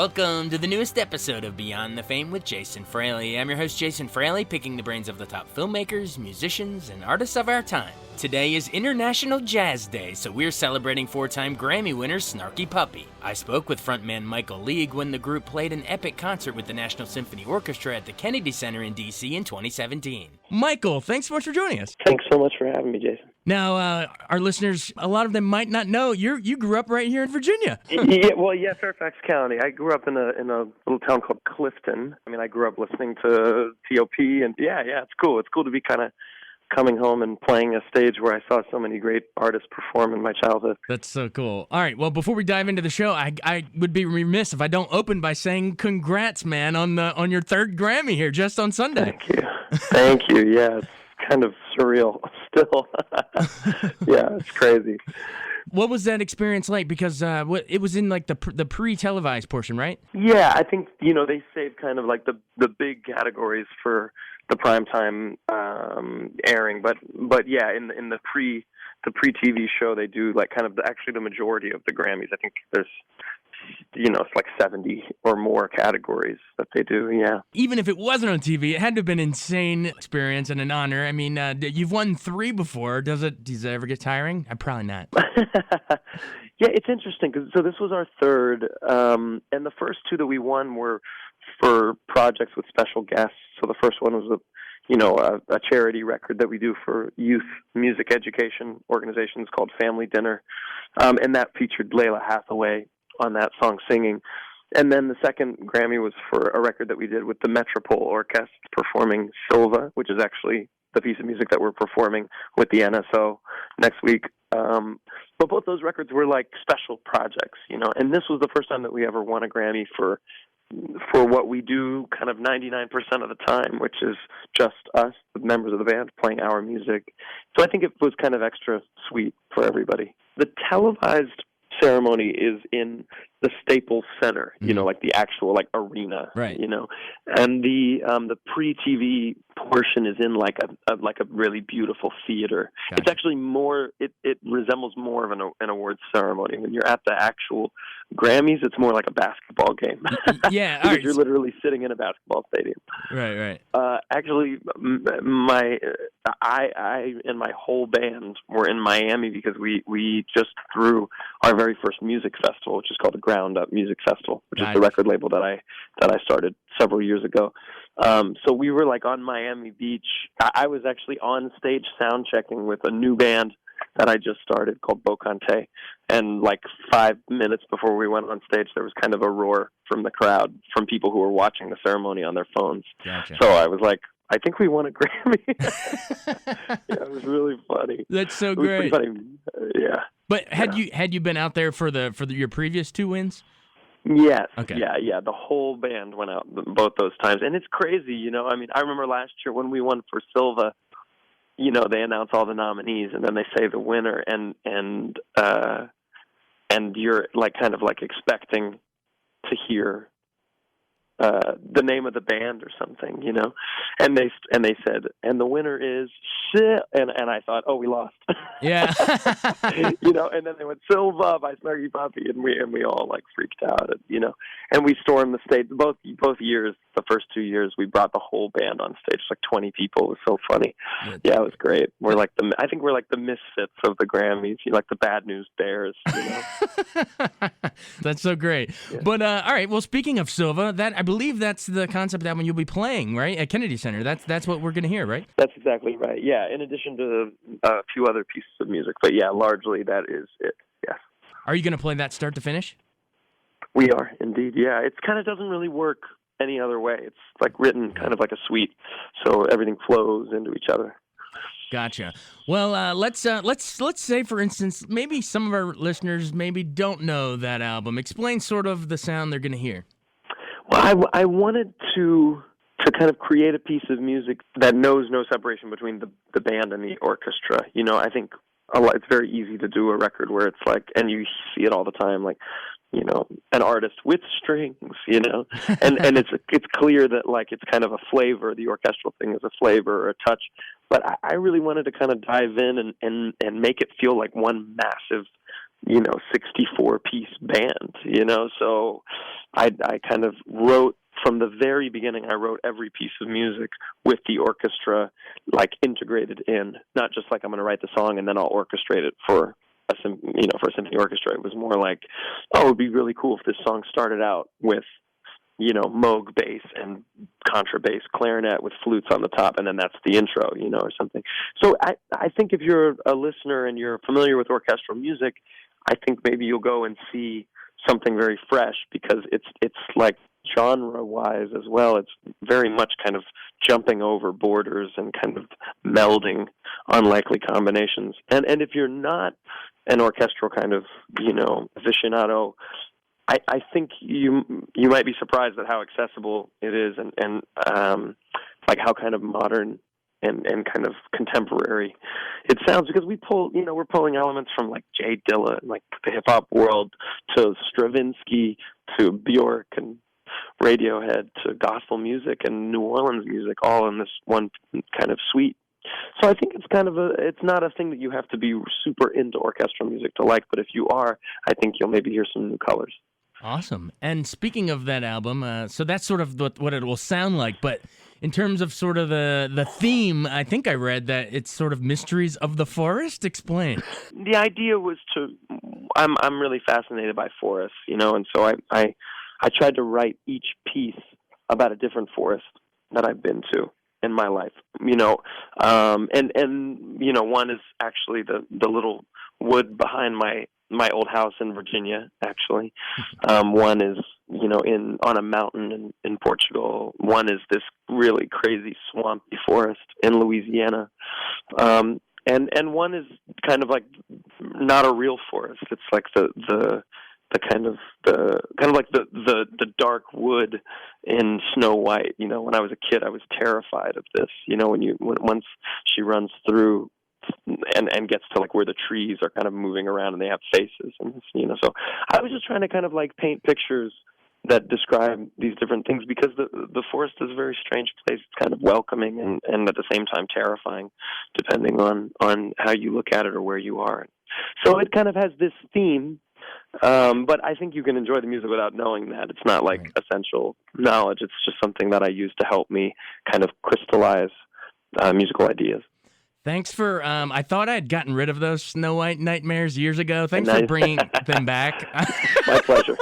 Welcome to the newest episode of Beyond the Fame with Jason Fraley. I'm your host, Jason Fraley, picking the brains of the top filmmakers, musicians, and artists of our time. Today is International Jazz Day, so we're celebrating four-time Grammy winner Snarky Puppy. I spoke with frontman Michael League when the group played an epic concert with the National Symphony Orchestra at the Kennedy Center in D.C. in 2017. Michael, thanks so much for joining us. Thanks so much for having me, Jason. Now, our listeners, a lot of them might not know, you grew up right here in Virginia. Yeah, Fairfax County. I grew up in a little town called Clifton. I mean, I grew up listening to TOP, and yeah, it's cool. It's cool to be kind of coming home and playing a stage where I saw so many great artists perform in my childhood. That's so cool. All right, well, before we dive into the show, I would be remiss if I don't open by saying congrats, man, on your third Grammy here just on Sunday. Thank you. Yeah, it's kind of surreal still. Yeah, it's crazy. What was that experience like? Because it was in like the pre-televised portion, right? Yeah, I think they saved kind of like the big categories for the primetime airing, but yeah, in the pre-TV show they do like kind of actually the majority of the Grammys. I think there's it's like 70 or more categories that they do. Yeah. Even if it wasn't on TV, it had to have been an insane experience and an honor. I mean, you've won 3 before. Does it ever get tiring? Probably not. Yeah, it's interesting so this was our third, and the first 2 that we won were for projects with special guests. So the first one was a charity record that we do for youth music education organizations called Family Dinner, and that featured Layla Hathaway on that song singing. And then the second Grammy was for a record that we did with the Metropole Orchestra performing Silva, which is actually the piece of music that we're performing with the NSO next week. But both those records were like special projects, and this was the first time that we ever won a Grammy for what we do kind of 99% of the time, which is just us, the members of the band, playing our music. So I think it was kind of extra sweet for everybody. The televised ceremony is in the Staples Center, like the actual like arena, right? And the pre-TV portion is in like a really beautiful theater. Gotcha. It's actually more. It resembles more of an awards ceremony. When you're at the actual Grammys, it's more like a basketball game. Yeah, because you're literally sitting in a basketball stadium. Right. Actually, I and my whole band were in Miami because we just threw our very first music festival, which is called the Ground Up Music Festival, which is the record label that I started several years ago. So we were like on Miami Beach. I was actually on stage sound checking with a new band that I just started called Bocante. And like 5 minutes before we went on stage, there was kind of a roar from the crowd, from people who were watching the ceremony on their phones. Gotcha. So I was like, I think we won a Grammy. Yeah, it was really funny. That's so great. It was pretty funny. Yeah. But had you been out there for your previous 2 wins? Yes. Okay. Yeah. The whole band went out both those times, and it's crazy. I mean, I remember last year when we won for Silva. They announce all the nominees, and then they say the winner, and you're like kind of like expecting to hear the name of the band or something, and they said, and the winner is shit, and I thought, oh, we lost. Yeah. And then they went Silva by Snarky Puppy, and we all like freaked out, and we stormed the stage. Both years, the first 2 years, we brought the whole band on stage, like 20 people. It was so funny. Yeah, it was great. I think we're like the misfits of the Grammys, like the Bad News Bears. That's so great. Yeah. But all right, well, speaking of Silva, I believe that's the concept album you'll be playing, right, at Kennedy Center. That's what we're going to hear, right? That's exactly right. Yeah, in addition to a few other pieces of music, but yeah, largely that is it. Yes. Are you going to play that start to finish? We are indeed. Yeah, it kind of doesn't really work any other way. It's like written kind of like a suite, so everything flows into each other. Gotcha. Well, let's say, for instance, maybe some of our listeners maybe don't know that album. Explain sort of the sound they're going to hear. Well, I wanted to kind of create a piece of music that knows no separation between the band and the orchestra. I think it's very easy to do a record where it's like, and you see it all the time, like, an artist with strings, and it's clear that like it's kind of a flavor. The orchestral thing is a flavor or a touch, but I really wanted to kind of dive in and make it feel like one massive 64-piece band, so I kind of wrote from the very beginning. I wrote every piece of music with the orchestra like integrated in, not just like I'm going to write the song and then I'll orchestrate it for a symphony orchestra. It was more like, oh, it would be really cool if this song started out with Moog bass and contrabass clarinet with flutes on the top, and then that's the intro, or something. So I think if you're a listener and you're familiar with orchestral music, I think maybe you'll go and see something very fresh, because it's like genre-wise as well. It's very much kind of jumping over borders and kind of melding unlikely combinations. And if you're not an orchestral kind of, aficionado, I think you might be surprised at how accessible it is, and like how kind of modern and kind of contemporary it sounds, because we're pulling elements from like Jay Dilla and like the hip hop world to Stravinsky to Bjork and Radiohead to gospel music and New Orleans music, all in this one kind of suite. So I think it's not a thing that you have to be super into orchestral music to like, but if you are, I think you'll maybe hear some new colors. Awesome. And speaking of that album, so that's sort of what it will sound like, but in terms of sort of the theme, I think I read that it's sort of Mysteries of the Forest. Explain. The idea was I'm really fascinated by forests, and so I tried to write each piece about a different forest that I've been to in my life, and one is actually the little wood behind my old house in Virginia, actually. One is, on a mountain in Portugal. One is this really crazy swampy forest in Louisiana. And one is kind of like not a real forest. It's like the dark wood in Snow White. When I was a kid, I was terrified of this. Once she runs through and gets to like where the trees are kind of moving around and they have faces, and so I was just trying to kind of like paint pictures that describe these different things, because the forest is a very strange place. It's kind of welcoming and at the same time terrifying, depending on how you look at it or where you are. So it kind of has this theme, but I think you can enjoy the music without knowing that. It's not like essential knowledge. It's just something that I use to help me kind of crystallize musical ideas. Thanks for, I thought I had gotten rid of those Snow White nightmares years ago. Thanks for bringing them back. My pleasure.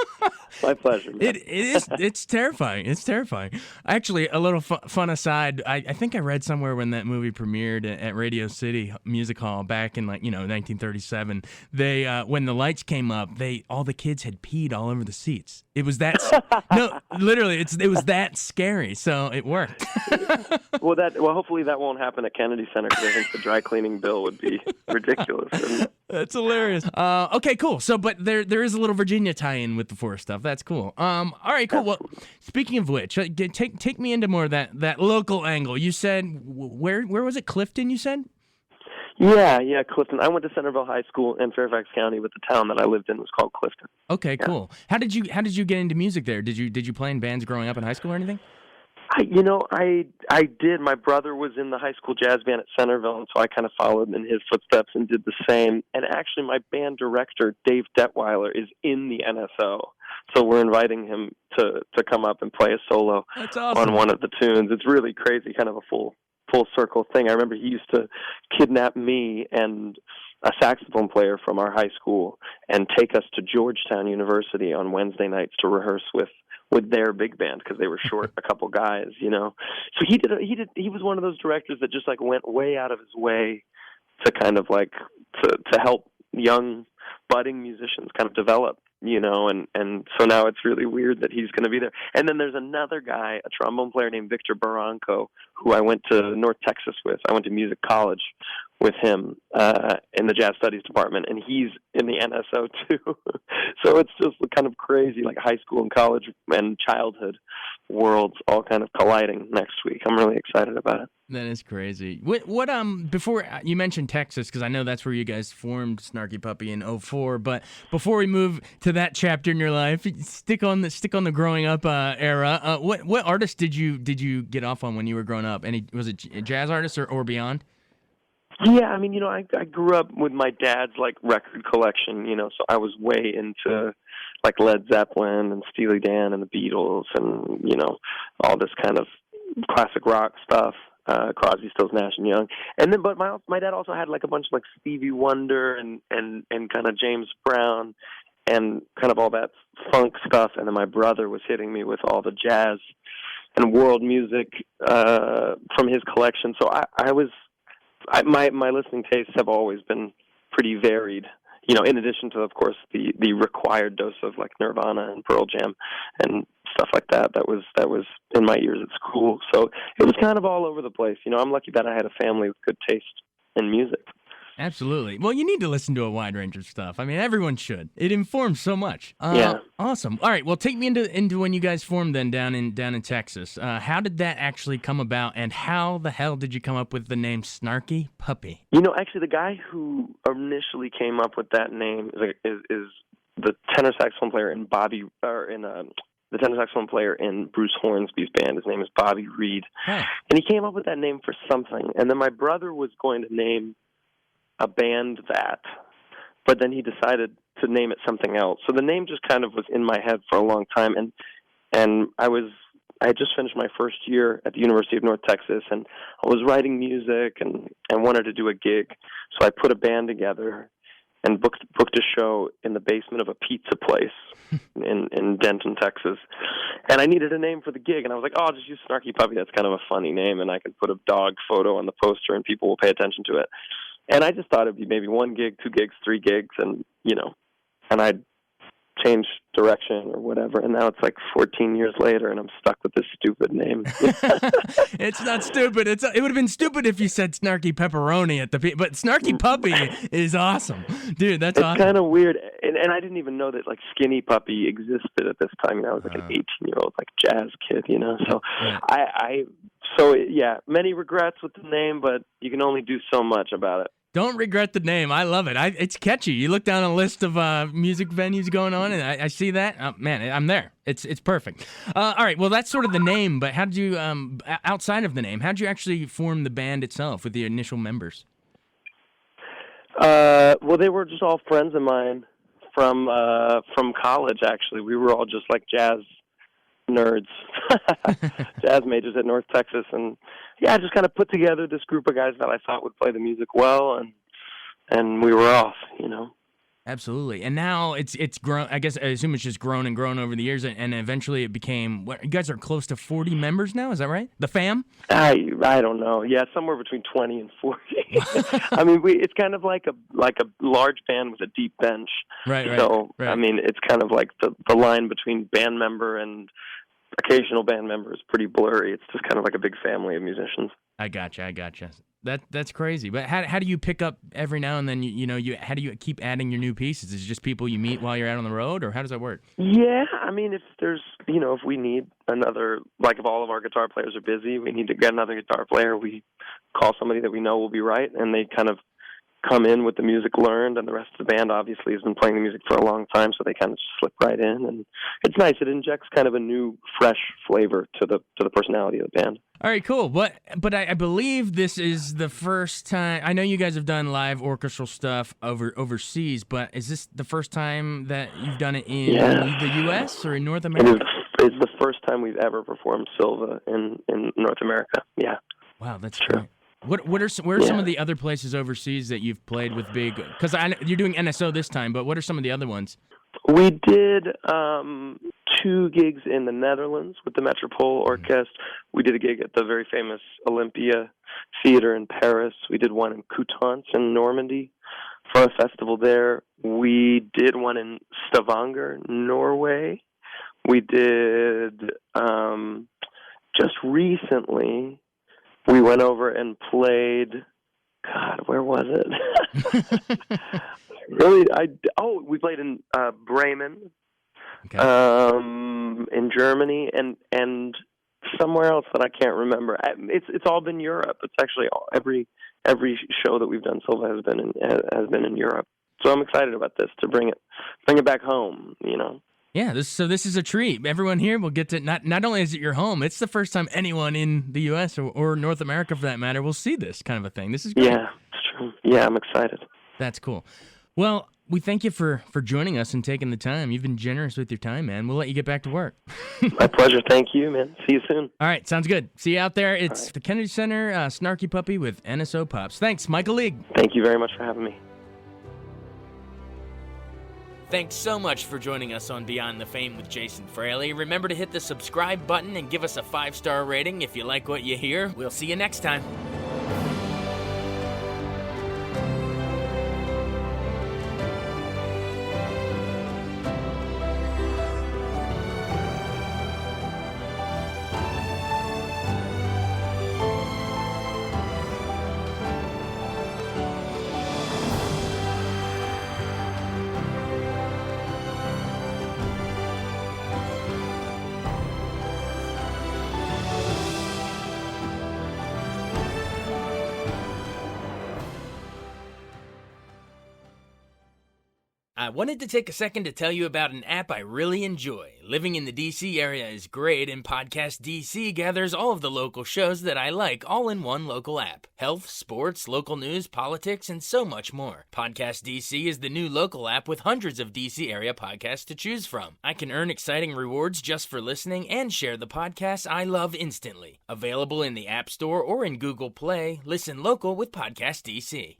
My pleasure. Man. It's terrifying. It's terrifying. Actually, a little fun aside, I think I read somewhere when that movie premiered at Radio City Music Hall back in 1937, they when the lights came up, all the kids had peed all over the seats. It was that no, literally, it was that scary. So it worked. Well, hopefully that won't happen at Kennedy Center, because I think the dry cleaning bill would be ridiculous. That's hilarious. Okay, cool. So, but there is a little Virginia tie-in with the forest stuff. That's cool. All right, cool. Well, speaking of which, take me into more of that local angle. You said where was it? Clifton, you said? Yeah, Clifton. I went to Centerville High School in Fairfax County, but the town that I lived in was called Clifton. Okay, cool. How did you get into music there? Did you play in bands growing up in high school or anything? I did. My brother was in the high school jazz band at Centerville, and so I kind of followed in his footsteps and did the same. And actually, my band director, Dave Detweiler, is in the NSO. So we're inviting him to come up and play a solo on one of the tunes. It's really crazy, kind of a full circle thing. I remember he used to kidnap me and a saxophone player from our high school and take us to Georgetown University on Wednesday nights to rehearse with their big band, because they were short a couple guys, So he was one of those directors that just like went way out of his way to kind of like to help young budding musicians kind of develop, and so now it's really weird that he's going to be there. And then there's another guy, a trombone player named Victor Barranco, who I went to North Texas with. I went to music college with him in the jazz studies department, and he's in the NSO too. So it's just kind of crazy, like high school and college and childhood worlds all kind of colliding next week. I'm really excited about it. That is crazy. What before you mentioned Texas, because I know that's where you guys formed Snarky Puppy in 2004, but before we move to that chapter in your life, stick on the growing up era. What artist did you get off on when you were growing up? Was it jazz artists or beyond? Yeah, I mean, I grew up with my dad's like record collection, so I was way into like Led Zeppelin and Steely Dan and the Beatles and all this kind of classic rock stuff. Crosby, Stills, Nash and Young, and then but my dad also had like a bunch of like Stevie Wonder and kind of James Brown and kind of all that funk stuff, and then my brother was hitting me with all the jazz and world music from his collection. So my listening tastes have always been pretty varied. In addition to, of course, the required dose of like Nirvana and Pearl Jam and stuff like that. That was in my ears at school. So it was kind of all over the place. I'm lucky that I had a family with good taste in music. Absolutely. Well, you need to listen to a wide range of stuff. I mean, everyone should. It informs so much. Yeah. Awesome. All right. Well, take me into when you guys formed then down in Texas. How did that actually come about, and how the hell did you come up with the name Snarky Puppy? Actually, the guy who initially came up with that name is the tenor saxophone player in the tenor saxophone player in Bruce Hornsby's band. His name is Bobby Reed. Hey. And he came up with that name for something. And then my brother was going to name a band that, but then he decided to name it something else. So the name just kind of was in my head for a long time, and I had just finished my first year at the University of North Texas, and I was writing music and wanted to do a gig. So I put a band together and booked a show in the basement of a pizza place in Denton, Texas. And I needed a name for the gig, and I was like, I'll just use Snarky Puppy. That's kind of a funny name, and I can put a dog photo on the poster, and people will pay attention to it. And I just thought it'd be maybe 1 gig, 2 gigs, 3 gigs, and I'd change direction or whatever. And now it's like 14 years later, and I'm stuck with this stupid name. It's not stupid. It would have been stupid if you said Snarky Pepperoni at the but Snarky Puppy is awesome, dude. That's awesome. It's kind of weird, and I didn't even know that like Skinny Puppy existed at this time. I was like an 18-year-old like jazz kid, So yeah. Many regrets with the name, but you can only do so much about it. Don't regret the name. I love it. It's catchy. You look down a list of music venues going on, and I see that. Oh, man, I'm there. It's perfect. All right. Well, that's sort of the name, but how did you, outside of the name, how did you actually form the band itself with the initial members? Well, they were just all friends of mine from college, actually. We were all just like jazz nerds, jazz majors at North Texas, and I just kind of put together this group of guys that I thought would play the music well, and we were off, Absolutely. And now it's grown. I assume it's just grown and grown over the years, and eventually it became. What, you guys are close to 40 members now? Is that right? The fam? I don't know. Yeah, somewhere between 20 and 40. I mean, it's kind of like a large band with a deep bench. Right. So I mean, it's kind of like the line between band member and occasional band member is pretty blurry. It's just kind of like a big family of musicians. I gotcha. That's crazy. But how do you pick up every now and then? How do you keep adding your new pieces? Is it just people you meet while you're out on the road, or how does that work? Yeah, I mean, if there's if we need another, like if all of our guitar players are busy, we need to get another guitar player. We call somebody that we know will be right, and they kind of come in with the music learned, and the rest of the band obviously has been playing the music for a long time, so they kind of just slip right in, and it's nice. It injects kind of a new, fresh flavor to the personality of the band. All right, cool. But I believe this is the first time. I know you guys have done live orchestral stuff overseas, but is this the first time that you've done it in the U.S. or in North America? It's the first time we've ever performed Silva in North America. Yeah. Wow, that's true. Where are some of the other places overseas that you've played with big? Because you're doing NSO this time, but what are some of the other ones? We did 2 gigs in the Netherlands with the Metropole Orchestra. We did a gig at the very famous Olympia Theater in Paris. We did one in Coutances in Normandy for a festival there. We did one in Stavanger, Norway. We did just recently. We went over and played. God, where was it? We played in Bremen, in Germany, and somewhere else that I can't remember. It's all been Europe. It's actually every show that we've done Silva has been in Europe. So I'm excited about this to bring it back home. Yeah, this is a treat. Everyone here will get to, not only is it your home, it's the first time anyone in the U.S. or North America, for that matter, will see this kind of a thing. This is great. Yeah, it's true. Yeah, I'm excited. That's cool. Well, we thank you for joining us and taking the time. You've been generous with your time, man. We'll let you get back to work. My pleasure. Thank you, man. See you soon. All right, sounds good. See you out there. It's the Kennedy Center, Snarky Puppy with NSO Pops. Thanks, Michael League. Thank you very much for having me. Thanks so much for joining us on Beyond the Fame with Jason Fraley. Remember to hit the subscribe button and give us a 5-star rating if you like what you hear. We'll see you next time. I wanted to take a second to tell you about an app I really enjoy. Living in the D.C. area is great, and Podcast D.C. gathers all of the local shows that I like all in one local app. Health, sports, local news, politics, and so much more. Podcast D.C. is the new local app with hundreds of D.C. area podcasts to choose from. I can earn exciting rewards just for listening and share the podcasts I love instantly. Available in the App Store or in Google Play, listen local with Podcast D.C.